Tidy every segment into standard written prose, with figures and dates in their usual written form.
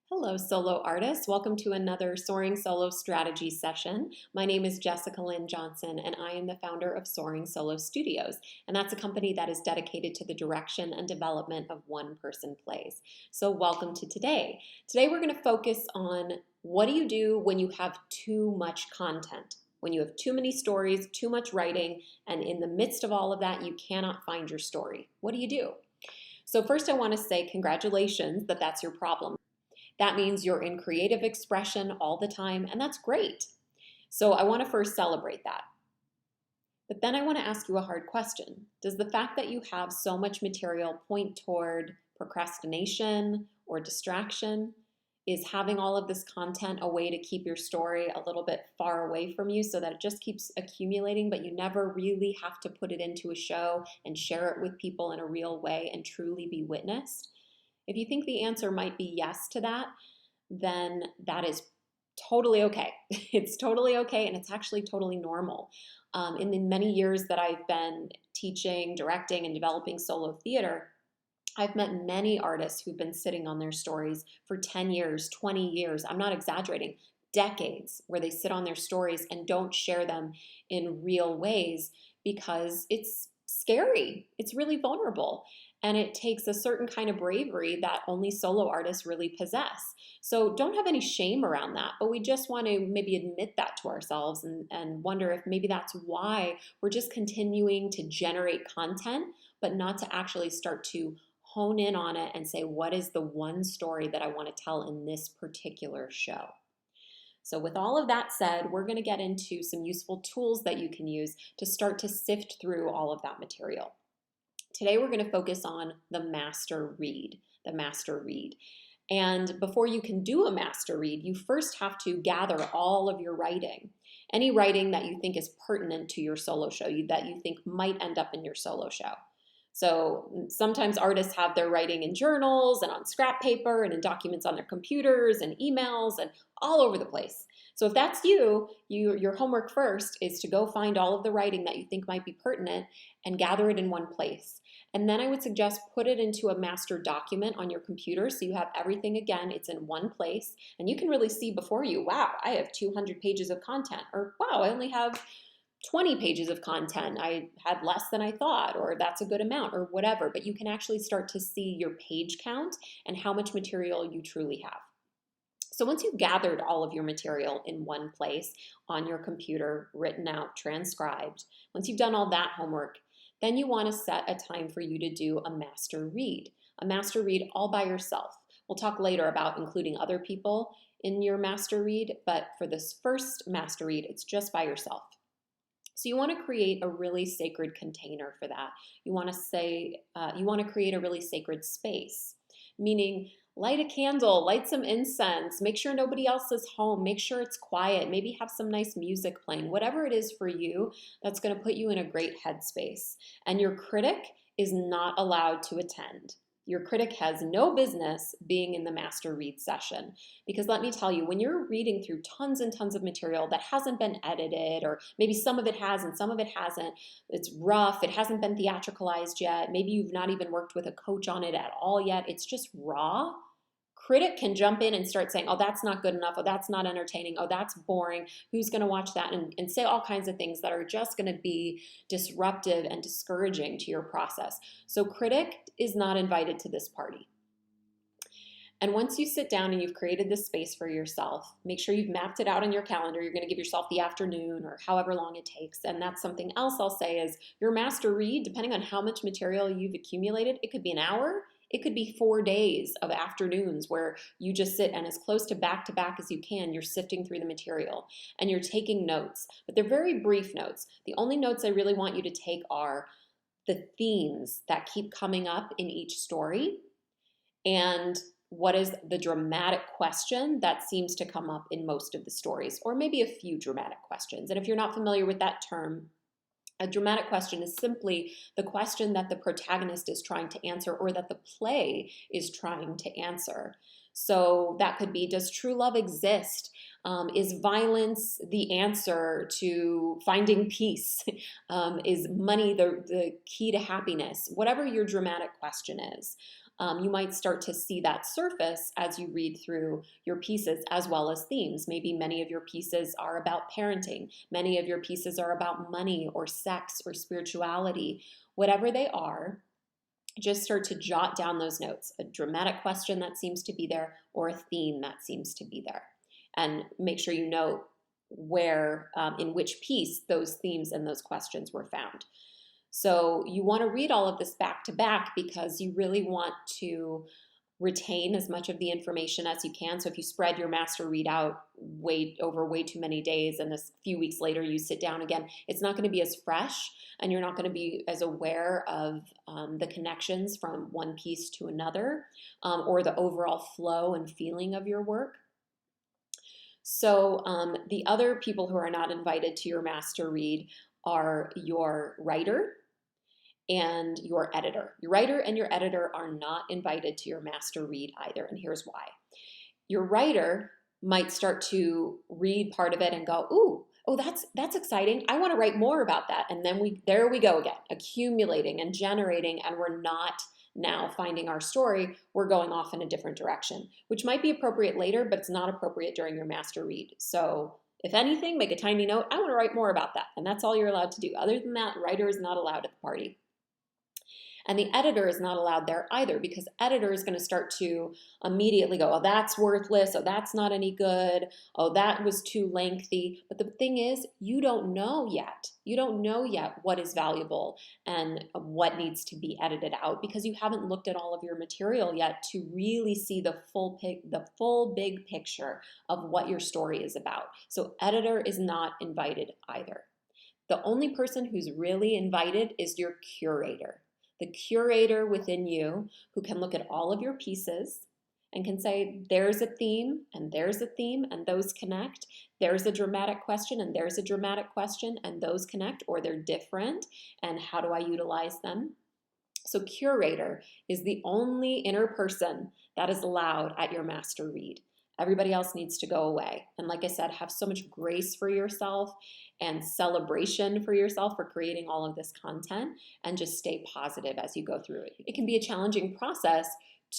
Hello, solo artists. Welcome to another Soaring Solo Strategy session. My name is Jessica Lynn Johnson, and I am the founder of Soaring Solo Studios. And that's a company that is dedicated to the direction and development of one-person plays. So welcome to today. Today we're going to focus on what do you do when you have too much content, when you have too many stories, too much writing, and in the midst of all of that, you cannot find your story. What do you do? So first I want to say congratulations that that's your problem. That means you're in creative expression all the time, and that's great. So I want to first celebrate that. But then I want to ask you a hard question. Does the fact that you have so much material point toward procrastination or distraction? Is having all of this content a way to keep your story a little bit far away from you so that it just keeps accumulating, but you never really have to put it into a show and share it with people in a real way and truly be witnessed? If you think the answer might be yes to that, then that is totally okay. It's totally okay, and it's actually totally normal. In the many years that I've been teaching, directing, and developing solo theater, I've met many artists who've been sitting on their stories for 10 years, 20 years. I'm not exaggerating, decades, where they sit on their stories and don't share them in real ways because it's scary. It's really vulnerable. And it takes a certain kind of bravery that only solo artists really possess. So don't have any shame around that, but we just want to maybe admit that to ourselves and wonder if maybe that's why we're just continuing to generate content, but not to actually start to hone in on it and say, what is the one story that I want to tell in this particular show? So with all of that said, we're going to get into some useful tools that you can use to start to sift through all of that material. Today we're going to focus on the master read, And before you can do a master read, you first have to gather all of your writing. Any writing that you think is pertinent to your solo show, that you think might end up in your solo show. So sometimes artists have their writing in journals and on scrap paper and in documents on their computers and emails and all over the place. So if that's you, your homework first is to go find all of the writing that you think might be pertinent and gather it in one place. And then I would suggest put it into a master document on your computer so you have everything again, it's in one place. And you can really see before you, wow, I have 200 pages of content, or wow, I only have 20 pages of content. I had less than I thought, or that's a good amount, or whatever. But you can actually start to see your page count and how much material you truly have. So once you've gathered all of your material in one place on your computer, written out, transcribed, once you've done all that homework, then you want to set a time for you to do a master read all by yourself. We'll talk later about including other people in your master read, but for this first master read, it's just by yourself. So you want to create a really sacred container for that. You want to create a really sacred space, meaning light a candle, light some incense, make sure nobody else is home, make sure it's quiet, maybe have some nice music playing, whatever it is for you that's going to put you in a great headspace. And your critic is not allowed to attend. Your critic has no business being in the master read session, because let me tell you, when you're reading through tons and tons of material that hasn't been edited, or maybe some of it has and some of it hasn't, it's rough, it hasn't been theatricalized yet, maybe you've not even worked with a coach on it at all yet, it's just raw. Critic can jump in and start saying, oh, that's not good enough, oh, that's not entertaining, oh, that's boring, who's going to watch that, and say all kinds of things that are just going to be disruptive and discouraging to your process. So critic is not invited to this party. And once you sit down and you've created this space for yourself, make sure you've mapped it out on your calendar. You're going to give yourself the afternoon or however long it takes. And that's something else I'll say is your master read, depending on how much material you've accumulated, it could be an hour, it could be 4 days of afternoons where you just sit and as close to back as you can, you're sifting through the material and you're taking notes. But they're very brief notes. The only notes I really want you to take are the themes that keep coming up in each story and what is the dramatic question that seems to come up in most of the stories, or maybe a few dramatic questions. And if you're not familiar with that term, a dramatic question is simply the question that the protagonist is trying to answer or that the play is trying to answer. So that could be, does true love exist? Is violence the answer to finding peace? Is money the key to happiness? Whatever your dramatic question is. you might start to see that surface as you read through your pieces, as well as themes. Maybe many of your pieces are about parenting. Many of your pieces are about money or sex or spirituality. Whatever they are, just start to jot down those notes, a dramatic question that seems to be there or a theme that seems to be there. And make sure you note where, in which piece, those themes and those questions were found. So you want to read all of this back to back because you really want to retain as much of the information as you can. So if you spread your master read out over way too many days and a few weeks later you sit down again, it's not going to be as fresh and you're not going to be as aware of the connections from one piece to another, or the overall flow and feeling of your work. So the other people who are not invited to your master read are your writer and your editor. Your writer and your editor are not invited to your master read either, and here's why. Your writer might start to read part of it and go, ooh, oh, that's exciting. I want to write more about that. And then there we go again, accumulating and generating, and we're not now finding our story. We're going off in a different direction, which might be appropriate later, but it's not appropriate during your master read. So if anything, make a tiny note, I want to write more about that. And that's all you're allowed to do. Other than that, writer is not allowed at the party. And the editor is not allowed there either, because editor is going to start to immediately go, oh, that's worthless. Oh, that's not any good. Oh, that was too lengthy. But the thing is, you don't know yet. You don't know yet what is valuable and what needs to be edited out, because you haven't looked at all of your material yet to really see the full big picture of what your story is about. So editor is not invited either. The only person who's really invited is your curator. The curator within you, who can look at all of your pieces and can say, there's a theme and there's a theme and those connect. There's a dramatic question and there's a dramatic question and those connect, or they're different, and how do I utilize them? So curator is the only inner person that is allowed at your master read. Everybody else needs to go away. And like I said, have so much grace for yourself and celebration for yourself for creating all of this content, and just stay positive as you go through it. It can be a challenging process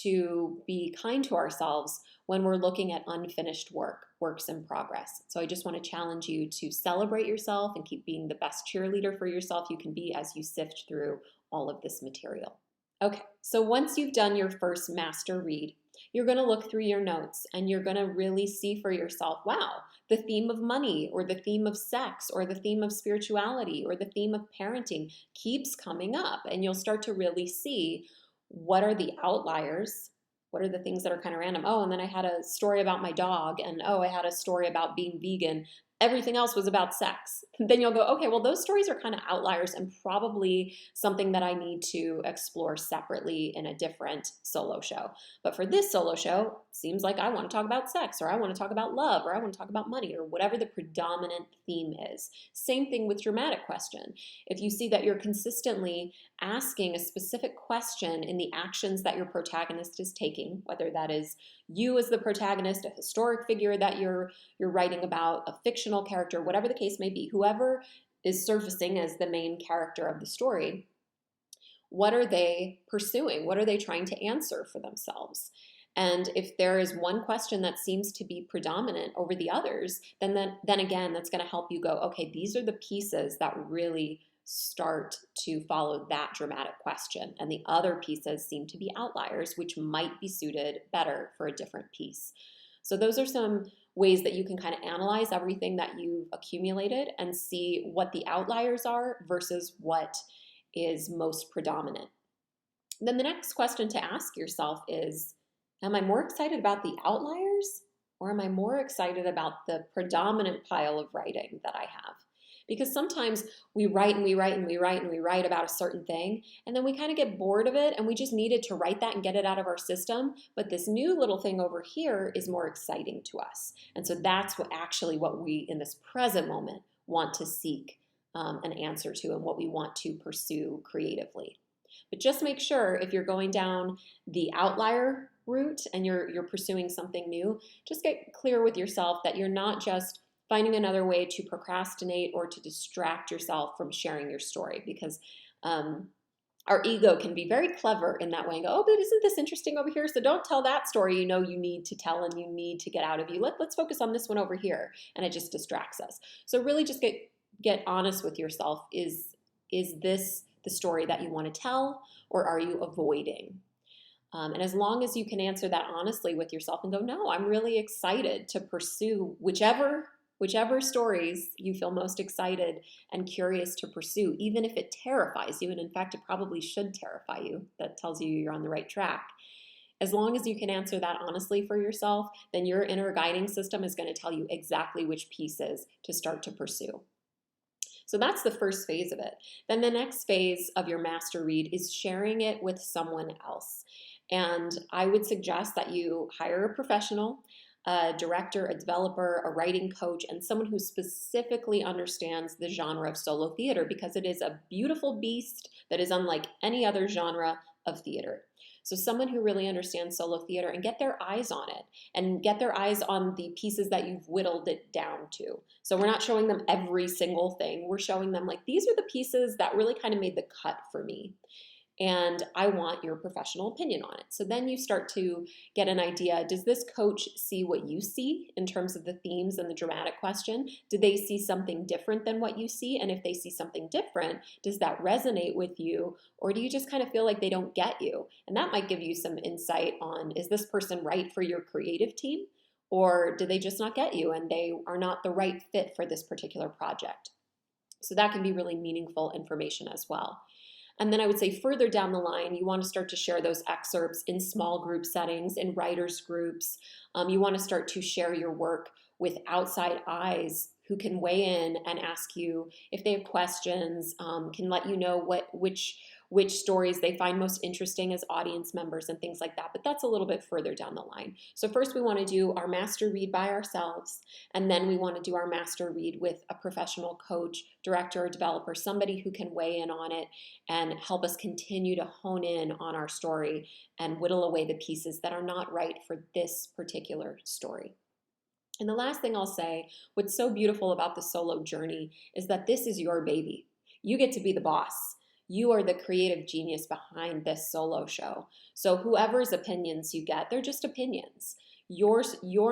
to be kind to ourselves when we're looking at unfinished works in progress. So I just want to challenge you to celebrate yourself and keep being the best cheerleader for yourself you can be as you sift through all of this material. Okay, so once you've done your first master read, you're going to look through your notes and you're going to really see for yourself, wow, the theme of money or the theme of sex or the theme of spirituality or the theme of parenting keeps coming up, and you'll start to really see what are the outliers, what are the things that are kind of random. Oh, and then I had a story about my dog, and oh, I had a story about being vegan. Everything else was about sex. Then you'll go, okay, well, those stories are kind of outliers and probably something that I need to explore separately in a different solo show. But for this solo show, it seems like I want to talk about sex, or I want to talk about love, or I want to talk about money, or whatever the predominant theme is. Same thing with dramatic question. If you see that you're consistently asking a specific question in the actions that your protagonist is taking, whether that is you as the protagonist, a historic figure that you're writing about, a fictional character, whatever the case may be, whoever is surfacing as the main character of the story, what are they pursuing? What are they trying to answer for themselves? And if there is one question that seems to be predominant over the others, then again, that's going to help you go, okay, these are the pieces that really start to follow that dramatic question. And the other pieces seem to be outliers, which might be suited better for a different piece. So those are some ways that you can kind of analyze everything that you've accumulated and see what the outliers are versus what is most predominant. Then the next question to ask yourself is, am I more excited about the outliers, or am I more excited about the predominant pile of writing that I have? Because sometimes we write and we write and we write and we write about a certain thing, and then we kind of get bored of it and we just needed to write that and get it out of our system. But this new little thing over here is more exciting to us. And so that's what we, in this present moment, want to seek an answer to, and what we want to pursue creatively. But just make sure, if you're going down the outlier route and you're pursuing something new, just get clear with yourself that you're not just finding another way to procrastinate or to distract yourself from sharing your story, because Our ego can be very clever in that way and go, oh, but isn't this interesting over here? So don't tell that story you know you need to tell and you need to get out of you. Let's focus on this one over here. And it just distracts us. So really just get honest with yourself. Is this the story that you want to tell, or are you avoiding? And as long as you can answer that honestly with yourself and go, no, I'm really excited to pursue whichever stories you feel most excited and curious to pursue, even if it terrifies you, and in fact, it probably should terrify you. That tells you you're on the right track. As long as you can answer that honestly for yourself, then your inner guiding system is going to tell you exactly which pieces to start to pursue. So that's the first phase of it. Then the next phase of your master read is sharing it with someone else. And I would suggest that you hire a professional, a director, a developer, a writing coach, and someone who specifically understands the genre of solo theater, because it is a beautiful beast that is unlike any other genre of theater. So someone who really understands solo theater and get their eyes on it and get their eyes on the pieces that you've whittled it down to. So we're not showing them every single thing. We're showing them like, these are the pieces that really kind of made the cut for me. And I want your professional opinion on it. So then you start to get an idea. Does this coach see what you see in terms of the themes and the dramatic question? Do they see something different than what you see? And if they see something different, does that resonate with you? Or do you just kind of feel like they don't get you? And that might give you some insight on, is this person right for your creative team? Or do they just not get you and they are not the right fit for this particular project? So that can be really meaningful information as well. And then I would say further down the line, you want to start to share those excerpts in small group settings, in writers' groups. You want to start to share your work with outside eyes who can weigh in and ask you if they have questions, can let you know which stories they find most interesting as audience members and things like that. But that's a little bit further down the line. So first we want to do our master read by ourselves, and then we want to do our master read with a professional coach, director, or developer, somebody who can weigh in on it and help us continue to hone in on our story and whittle away the pieces that are not right for this particular story. And the last thing I'll say, what's so beautiful about the solo journey is that this is your baby. You get to be the boss. You are the creative genius behind this solo show. So whoever's opinions you get, they're just opinions. Your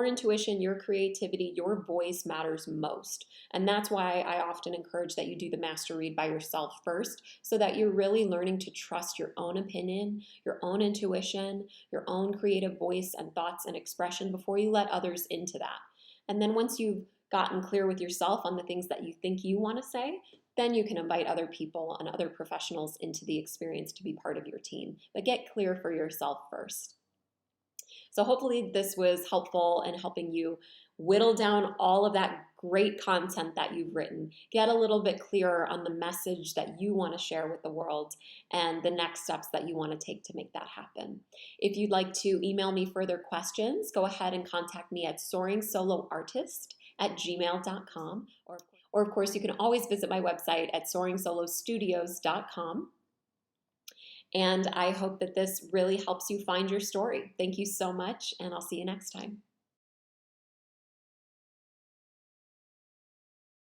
intuition, your creativity, your voice matters most. And that's why I often encourage that you do the master read by yourself first, so that you're really learning to trust your own opinion, your own intuition, your own creative voice and thoughts and expression before you let others into that. And then once you've gotten clear with yourself on the things that you think you want to say, then you can invite other people and other professionals into the experience to be part of your team. But get clear for yourself first. So hopefully this was helpful in helping you whittle down all of that great content that you've written, get a little bit clearer on the message that you want to share with the world and the next steps that you want to take to make that happen. If you'd like to email me further questions, go ahead and contact me at soaringsoloartist@gmail.com, or of course you can always visit my website at soaringSoloStudios.com. And I hope that this really helps you find your story. Thank you so much, and I'll see you next time.